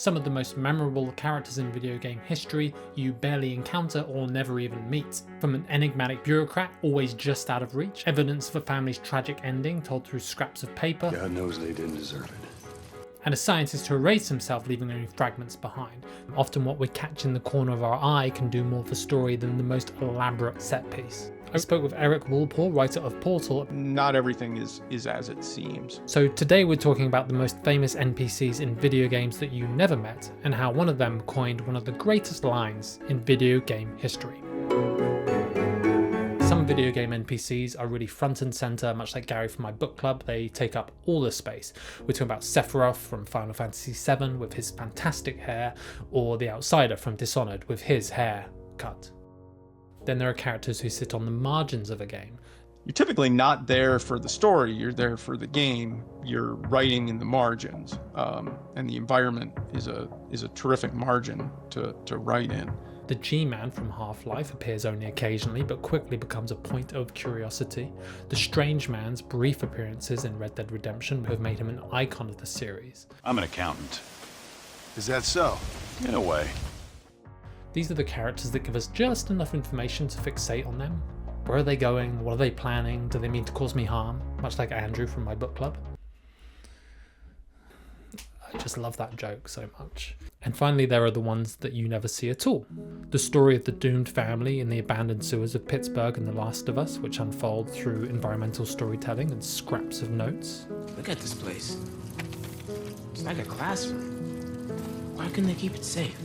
Some of the most memorable characters in video game history you barely encounter or never even meet. From an enigmatic bureaucrat always just out of reach, evidence of a family's tragic ending told through scraps of paper, God knows they didn't deserve it. And a scientist who erased himself, leaving only fragments behind. Often what we catch in the corner of our eye can do more for story than the most elaborate set piece. I spoke with Erik Wolpaw, writer of Portal. Not everything is as it seems. So today we're talking about the most famous NPCs in video games that you never met, and how one of them coined one of the greatest lines in video game history. Some video game NPCs are really front and center, much like Gary from my book club. They take up all the space. We're talking about Sephiroth from Final Fantasy VII with his fantastic hair, or the Outsider from Dishonored with his hair cut. Then there are characters who sit on the margins of a game. You're typically not there for the story, you're there for the game. You're writing in the margins, and the environment is a terrific margin to write in. The G-Man from Half-Life appears only occasionally, but quickly becomes a point of curiosity. The Strange Man's brief appearances in Red Dead Redemption have made him an icon of the series. I'm an accountant. Is that so? In a way. These are the characters that give us just enough information to fixate on them. Where are they going? What are they planning? Do they mean to cause me harm? Much like Andrew from my book club. I just love that joke so much. And finally, there are the ones that you never see at all. The story of the doomed family in the abandoned sewers of Pittsburgh and The Last of Us, which unfold through environmental storytelling and scraps of notes. Look at this place. It's like a classroom. Why couldn't they keep it safe?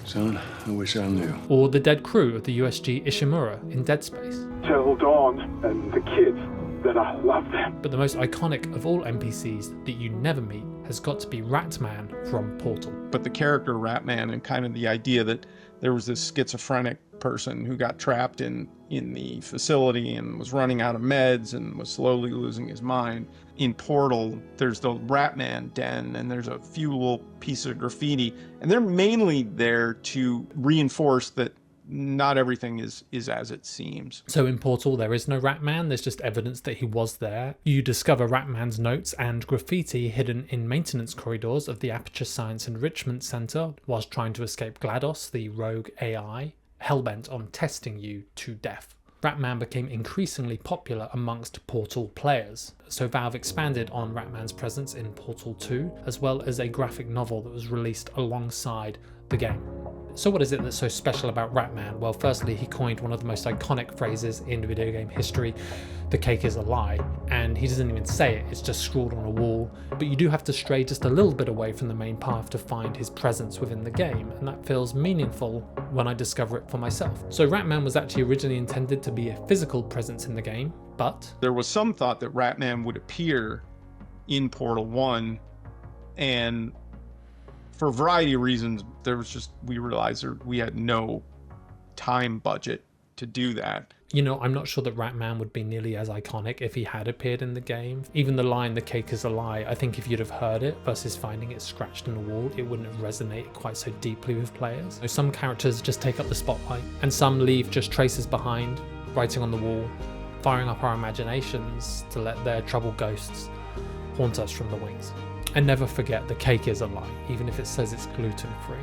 Son, I wish I knew. Or the dead crew of the USG Ishimura in Dead Space. Tell Dawn and the kids that I love them. But the most iconic of all NPCs that you never meet has got to be Rattmann from Portal. But the character Rattmann, and kind of the idea that there was this schizophrenic person who got trapped in the facility and was running out of meds and was slowly losing his mind. In Portal, there's the Rattmann den, and there's a few little pieces of graffiti, and they're mainly there to reinforce that not everything is as it seems. So in Portal, there is no Rattmann, there's just evidence that he was there. You discover Rattmann's notes and graffiti hidden in maintenance corridors of the Aperture Science Enrichment Center whilst trying to escape GLaDOS, the rogue AI, hellbent on testing you to death. Rattmann became increasingly popular amongst Portal players, so Valve expanded on Rattmann's presence in Portal 2, as well as a graphic novel that was released alongside the game. So what is it that's so special about Rattmann? Well, firstly, he coined one of the most iconic phrases in video game history, "The cake is a lie," and he doesn't even say it, it's just scrawled on a wall. But you do have to stray just a little bit away from the main path to find his presence within the game, and that feels meaningful when I discover it for myself. So Rattmann was actually originally intended to be a physical presence in the game, but there was some thought that Rattmann would appear in Portal 1, and for a variety of reasons, we realized we had no time budget to do that. You know, I'm not sure that Rattmann would be nearly as iconic if he had appeared in the game. Even the line, "the cake is a lie," I think if you'd have heard it versus finding it scratched in a wall, it wouldn't have resonated quite so deeply with players. So some characters just take up the spotlight, and some leave just traces behind, writing on the wall, firing up our imaginations to let their troubled ghosts haunt us from the wings. And never forget, the cake is a lie, even if it says it's gluten-free.